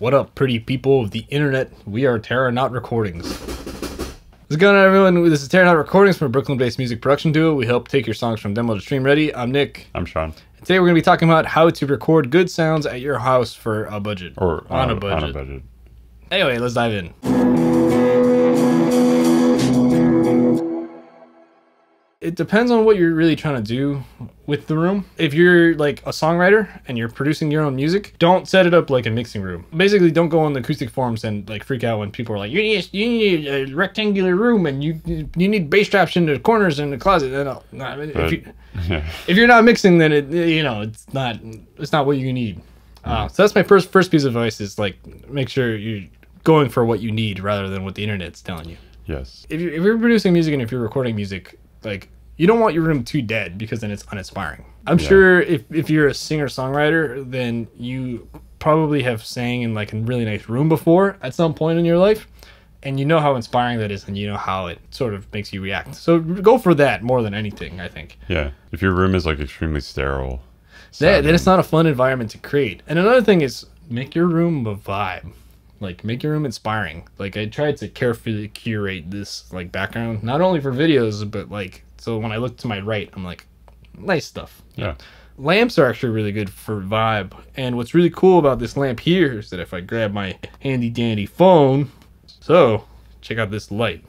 What up, pretty people of the internet? We are Terranaut Recordings. What's going on, everyone? This is Terranaut Recordings from a Brooklyn-based music production duo. We help take your songs from demo to stream ready. I'm Nick. I'm Sean. And today we're going to be talking about how to record good sounds at your house for a budget. Or on a budget. Anyway, let's dive in. It depends on what you're really trying to do with the room. If you're like a songwriter and you're producing your own music, don't set it up like a mixing room. Basically, don't go on the acoustic forums and like freak out when people are like, you need a rectangular room and you need bass traps in the corners in the closet. If you're not mixing, then it's not what you need. So that's my first piece of advice is like make sure you're going for what you need rather than what the internet's telling you. Yes. If you're producing music and if you're recording music, like, you don't want your room too dead because then it's uninspiring. I'm sure if you're a singer-songwriter, then you probably have sang in like a really nice room before at some point in your life, and you know how inspiring that is and you know how it sort of makes you react. So go for that more than anything, I think. Yeah. If your room is like extremely sterile, then it's not a fun environment to create. And another thing is make your room a vibe. Like, make your room inspiring. Like, I tried to carefully curate this, like, background, not only for videos, but, like, so when I look to my right, I'm like, nice stuff. Yeah. Lamps are actually really good for vibe. And what's really cool about this lamp here is that if I grab my handy-dandy phone, so, check out this light.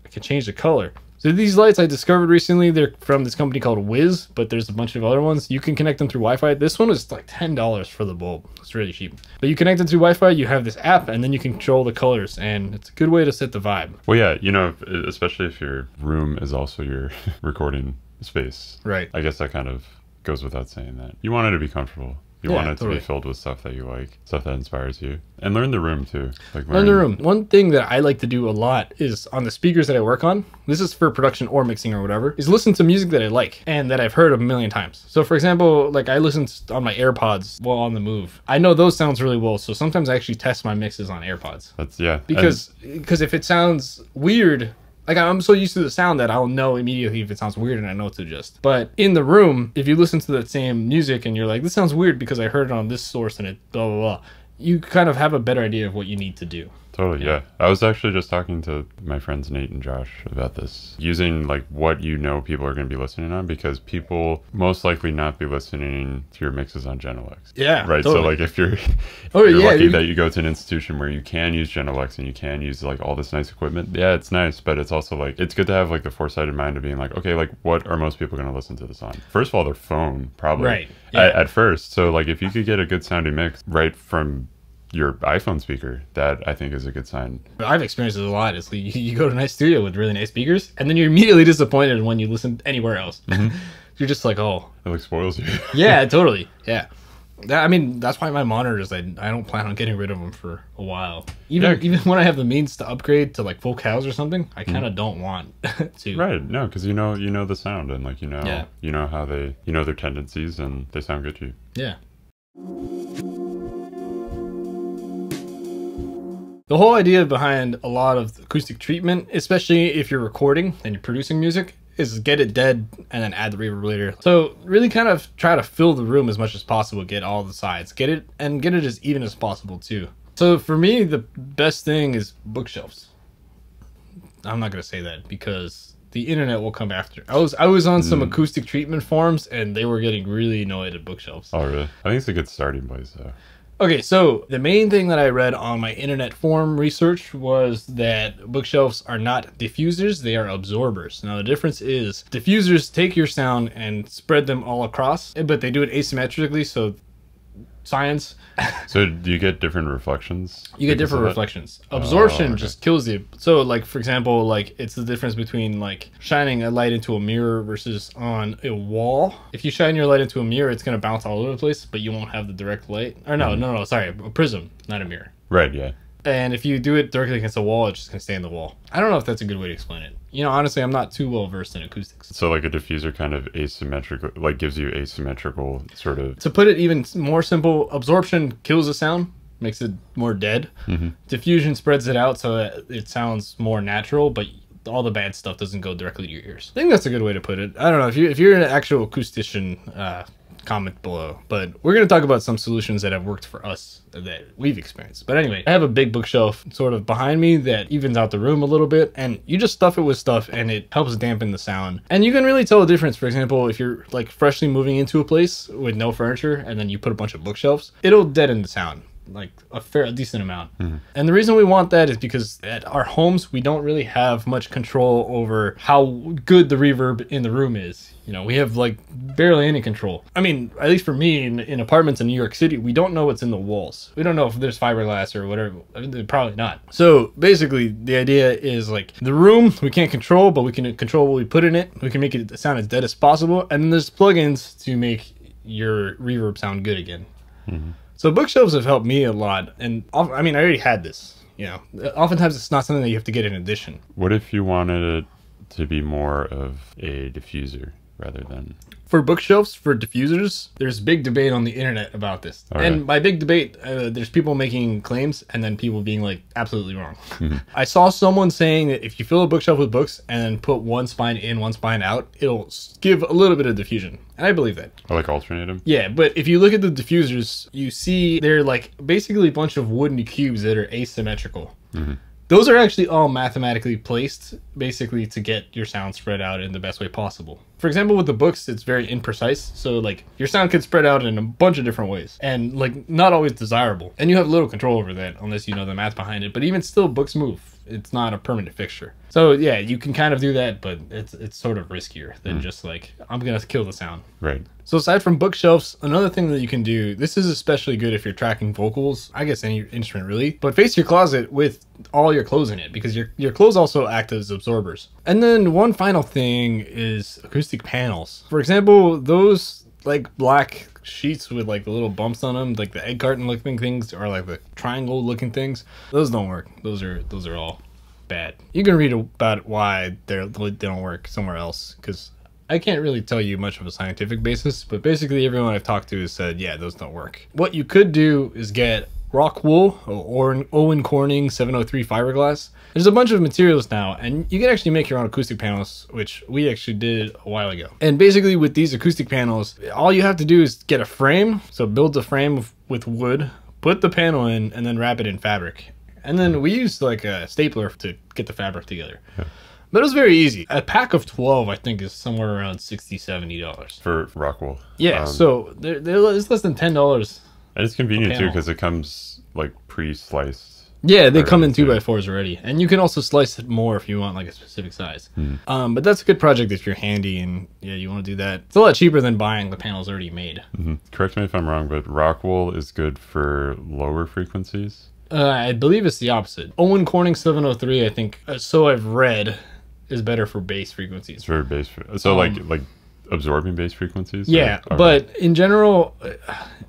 I can change the color. So these lights I discovered recently, they're from this company called Wiz, but there's a bunch of other ones. You can connect them through Wi-Fi. This one is like $10 for the bulb. It's really cheap. But you connect it through Wi-Fi, you have this app, and then you can control the colors, and it's a good way to set the vibe. Well, yeah, especially if your room is also your recording space. Right. I guess that kind of goes without saying that. You want it to be comfortable. You want it to be filled with stuff that you like, stuff that inspires you. And learn the room, too. Like learn the room. One thing that I like to do a lot is on the speakers that I work on, this is for production or mixing or whatever, is listen to music that I like and that I've heard a million times. So, for example, like I listen on my AirPods while on the move. I know those sounds really well, so sometimes I actually test my mixes on AirPods. Because if it sounds weird... Like, I'm so used to the sound that I'll know immediately if it sounds weird and I know what to adjust. But in the room, if you listen to the same music and you're like, this sounds weird because I heard it on this source and it blah, blah, blah, you kind of have a better idea of what you need to do. Totally, yeah. I was actually just talking to my friends Nate and Josh about this. Using, like, what people are going to be listening on, because people most likely not be listening to your mixes on Genelex. Yeah, right. Totally. So, like, if you're, lucky that you go to an institution where you can use Genelex and you can use, like, all this nice equipment, yeah, it's nice, but it's also, like, it's good to have, like, the foresight in mind of being like, okay, like, what are most people going to listen to this on? First of all, their phone, probably. Right. Yeah. At first. So, like, if you could get a good sounding mix right from your iPhone speaker, that I think is a good sign. I've experienced it a lot. It's like you go to a nice studio with really nice speakers, and then you're immediately disappointed when you listen anywhere else. You're just like, oh. It like spoils you. Yeah, totally. Yeah. I mean, that's why my monitors, I don't plan on getting rid of them for a while. Even when I have the means to upgrade to like full cows or something, I kind of don't want to. Right. No, because you know the sound and like you know how they their tendencies and they sound good to you. Yeah. The whole idea behind a lot of acoustic treatment, especially if you're recording and you're producing music, is get it dead and then add the reverb later. So really kind of try to fill the room as much as possible, get all the sides, get it as even as possible too. So for me, the best thing is bookshelves. I'm not going to say that because the internet will come after. I was on some acoustic treatment forums and they were getting really annoyed at bookshelves. Oh really? I think it's a good starting place though. Okay, so the main thing that I read on my internet forum research was that bookshelves are not diffusers, they are absorbers. Now the difference is diffusers take your sound and spread them all across, but they do it asymmetrically, so science. So do you get different reflections? You get different reflections. Absorption just kills you. So like, for example, like it's the difference between like shining a light into a mirror versus on a wall. If you shine your light into a mirror, it's going to bounce all over the place, but you won't have the direct light. Or no, sorry, a prism, not a mirror. Right, yeah. And if you do it directly against a wall, it's just going to stay in the wall. I don't know if that's a good way to explain it. Honestly, I'm not too well versed in acoustics. So like a diffuser kind of asymmetrical, like gives you asymmetrical sort of... To put it even more simple, absorption kills the sound, makes it more dead. Diffusion spreads it out so that it sounds more natural, but all the bad stuff doesn't go directly to your ears. I think that's a good way to put it. I don't know, if you're an actual acoustician, comment below. But we're going to talk about some solutions that have worked for us that we've experienced. But anyway, I have a big bookshelf sort of behind me that evens out the room a little bit, and you just stuff it with stuff and it helps dampen the sound. And you can really tell a difference. For example, if you're like freshly moving into a place with no furniture and then you put a bunch of bookshelves, it'll deaden the sound like a decent amount. And the reason we want that is because at our homes we don't really have much control over how good the reverb in the room is. You know, we have like barely any control. I mean, at least for me, in apartments in New York City, we don't know what's in the walls. We don't know if there's fiberglass or whatever. Probably not. So basically the idea is like the room we can't control, but we can control what we put in it. We can make it sound as dead as possible, and then there's plugins to make your reverb sound good again. So bookshelves have helped me a lot, and I mean, I already had this. You know, oftentimes it's not something that you have to get in addition. What if you wanted it to be more of a diffuser rather than... For bookshelves, for diffusers, there's big debate on the internet about this. And by big debate, there's people making claims and then people being like absolutely wrong. I saw someone saying that if you fill a bookshelf with books and then put one spine in, one spine out, it'll give a little bit of diffusion. And I believe that. I like alternate them? Yeah, but if you look at the diffusers, you see they're like basically a bunch of wooden cubes that are asymmetrical. Those are actually all mathematically placed, basically to get your sound spread out in the best way possible. For example, with the books, it's very imprecise. So like your sound could spread out in a bunch of different ways and like not always desirable. And you have little control over that unless you know the math behind it. But even still, books move. It's not a permanent fixture. So yeah, you can kind of do that, but it's sort of riskier than just like, I'm going to kill the sound. Right. So aside from bookshelves, another thing that you can do, this is especially good if you're tracking vocals, I guess any instrument really, but face your closet with all your clothes in it, because your clothes also act as absorbers. And then one final thing is acoustic panels. For example, those like black sheets with like the little bumps on them, like the egg carton looking things, or like the triangle looking things, those don't work. Those are all bad. You can read about why they don't work somewhere else, because I can't really tell you much of a scientific basis, but basically everyone I've talked to has said, yeah, those don't work. What you could do is get rock wool or Owen Corning 703 fiberglass. There's a bunch of materials now, and you can actually make your own acoustic panels, which we actually did a while ago. And basically with these acoustic panels, all you have to do is get a frame. So build the frame with wood, put the panel in, and then wrap it in fabric. And then we used like a stapler to get the fabric together. But it was very easy. A pack of 12, I think, is somewhere around $60, $70. For rock wool. Yeah, so it's less than $10. And it's convenient too, because it comes like pre-sliced. Yeah, they come in 2x4s already. And you can also slice it more if you want like a specific size. But that's a good project if you're handy and yeah, you want to do that. It's a lot cheaper than buying the panels already made. Correct me if I'm wrong, but rock wool is good for lower frequencies? I believe it's the opposite. Owen Corning 703, I think, so I've read, is better for bass frequencies. It's very bass. So like absorbing bass frequencies? Yeah, but in general,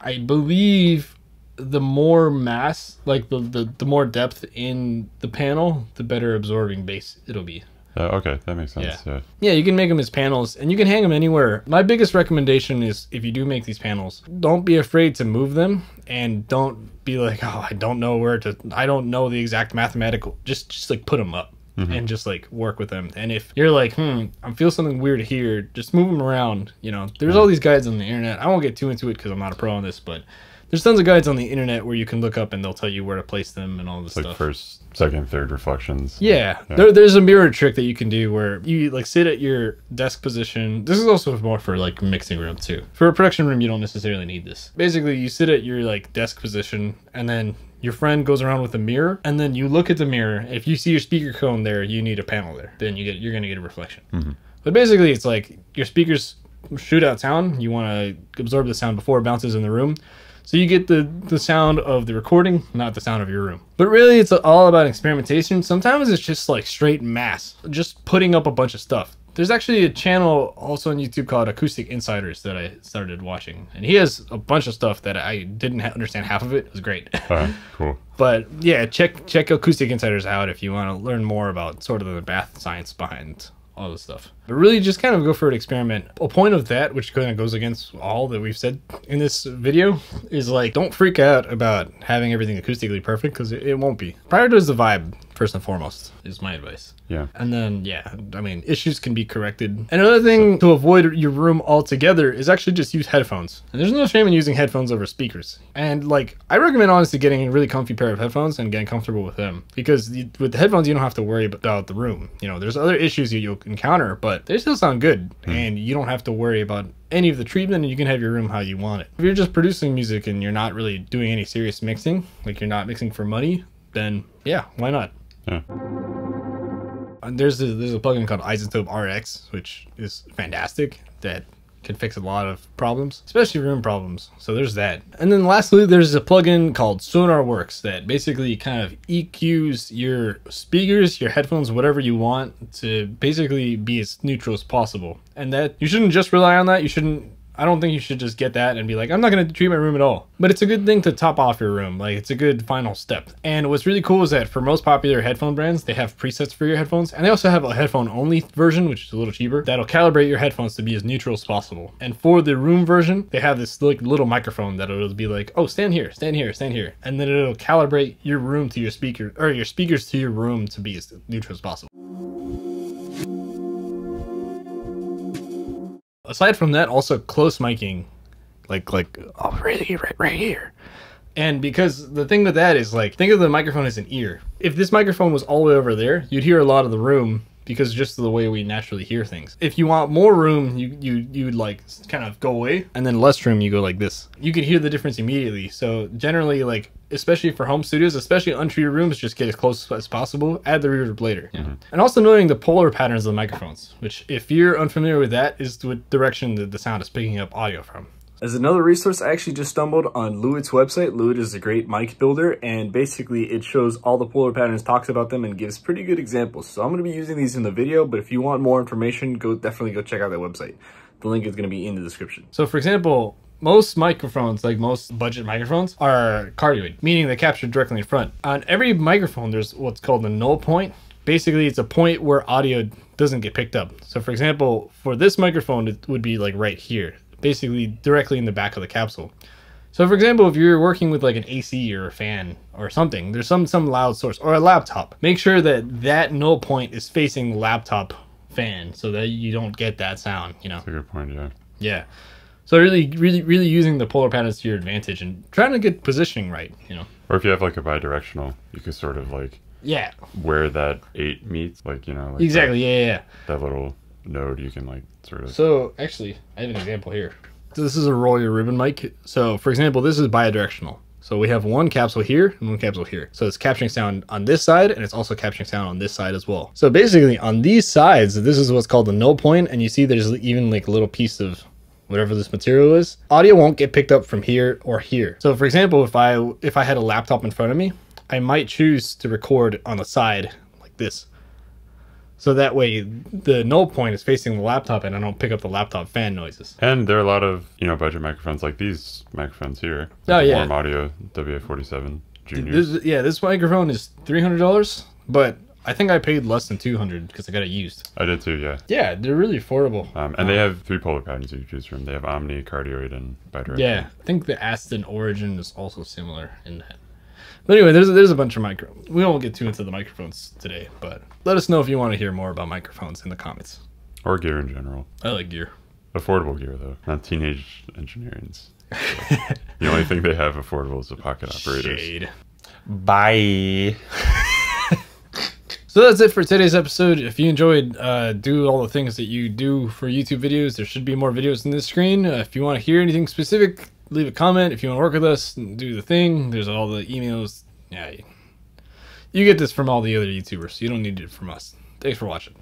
I believe the more mass, like the more depth in the panel, the better absorbing bass it'll be. Okay, that makes sense. Yeah, you can make them as panels, and you can hang them anywhere. My biggest recommendation is, if you do make these panels, don't be afraid to move them, and don't be like, oh, I don't know the exact mathematical, just like put them up. And just like work with them. And if you're like, I feel something weird here, just move them around. You know, there's all these guides on the internet. I won't get too into it because I'm not a pro on this, but there's tons of guides on the internet where you can look up and they'll tell you where to place them and all this stuff. Like first, second, third reflections. Yeah. There's a mirror trick that you can do where you like sit at your desk position. This is also more for like mixing room too. For a production room, you don't necessarily need this. Basically, you sit at your like desk position, and then your friend goes around with a mirror, and then you look at the mirror. If you see your speaker cone there, you need a panel there. Then you're gonna get a reflection. But basically, it's like your speakers shoot out sound. You want to absorb the sound before it bounces in the room. So you get the sound of the recording, not the sound of your room. But really, it's all about experimentation. Sometimes it's just like straight mass, just putting up a bunch of stuff. There's actually a channel also on YouTube called Acoustic Insiders that I started watching. And he has a bunch of stuff that I didn't understand half of it. It was great. Cool. But yeah, check Acoustic Insiders out if you want to learn more about sort of the math science behind all this stuff. But really just kind of go for an experiment. A point of that, which kind of goes against all that we've said in this video, is like, don't freak out about having everything acoustically perfect, because it won't be. Prioritize the vibe. first and foremost, is my advice. Yeah. And then, yeah, I mean, issues can be corrected. Another thing to avoid your room altogether is actually just use headphones. And there's no shame in using headphones over speakers. And like, I recommend honestly getting a really comfy pair of headphones and getting comfortable with them. Because with the headphones, you don't have to worry about the room. You know, there's other issues you'll encounter, but they still sound good. And you don't have to worry about any of the treatment, and you can have your room how you want it. If you're just producing music and you're not really doing any serious mixing, like you're not mixing for money, then yeah, why not? Yeah. There's a plugin called Izotope RX, which is fantastic, that can fix a lot of problems, especially room problems. So there's that. And then lastly, there's a plugin called Sonarworks that basically kind of EQs your speakers, your headphones, whatever you want, to basically be as neutral as possible. And that you shouldn't just rely on that. I don't think you should just get that and be like, I'm not going to treat my room at all. But it's a good thing to top off your room. Like, it's a good final step. And what's really cool is that for most popular headphone brands, they have presets for your headphones. And they also have a headphone only version, which is a little cheaper, that'll calibrate your headphones to be as neutral as possible. And for the room version, they have this like little microphone that'll be like, oh, stand here, stand here, stand here. And then it'll calibrate your room to your speaker, or your speakers to your room to be as neutral as possible. Aside from that, also close miking, like oh, really right here. And because the thing with that is, like, think of the microphone as an ear. If this microphone was all the way over there, you'd hear a lot of the room because just the way we naturally hear things. If you want more room, you'd like kind of go away, and then less room, you go like this. You can hear the difference immediately. So generally, like, especially for home studios, especially untreated rooms, just get as close as possible. Add the reverb later. And also knowing the polar patterns of the microphones, which if you're unfamiliar with that, is the direction that the sound is picking up audio from. As another resource, I actually just stumbled on Lewitt's website. Lewitt is a great mic builder, and basically it shows all the polar patterns, talks about them, and gives pretty good examples. So I'm going to be using these in the video, but if you want more information, definitely go check out that website. The link is going to be in the description. So for example, most microphones, like most budget microphones, are cardioid, meaning they capture directly in front. On every microphone, there's what's called a null point. Basically, it's a point where audio doesn't get picked up. So for example, for this microphone, it would be like right here, basically directly in the back of the capsule. So for example, if you're working with like an AC or a fan or something, there's some loud source, or a laptop, make sure that that null point is facing the laptop fan so that you don't get that sound, you know? That's a good point, yeah. Yeah. So really using the polar patterns to your advantage and trying to get positioning right, you know? Or if you have like a bidirectional, you could sort of like, yeah, where that 8 meets, like, you know, like exactly, yeah. That little node you can like sort of. So actually, I have an example here. So this is a roll your ribbon mic. So for example, this is bidirectional. So we have one capsule here and one capsule here. So it's capturing sound on this side, and it's also capturing sound on this side as well. So basically on these sides, this is what's called the null point, and you see there's even like a little piece of whatever this material is. Audio won't get picked up from here or here. So for example, if I had a laptop in front of me, I might choose to record on the side like this. So that way the null point is facing the laptop and I don't pick up the laptop fan noises. And there are a lot of, you know, budget microphones like these microphones here. Oh yeah. Warm Audio WA-47 Juniors. This microphone is $300, but I think I paid less than $200 because I got it used. I did too, yeah. Yeah, they're really affordable. And they have 3 polar patterns you can choose from. They have Omni, Cardioid, and Bidirectional. Yeah, I think the Aston Origin is also similar in that. But anyway, there's a bunch of we won't get too into the microphones today, but let us know if you want to hear more about microphones in the comments. Or gear in general. I like gear. Affordable gear, though. Not teenage engineers. The only thing they have affordable is the pocket operators. Shade. Bye. So that's it for today's episode. If you enjoyed, do all the things that you do for YouTube videos. There should be more videos on this screen. If you want to hear anything specific, leave a comment. If you want to work with us and do the thing, there's all the emails. Yeah, you get this from all the other YouTubers. You don't need it from us. Thanks for watching.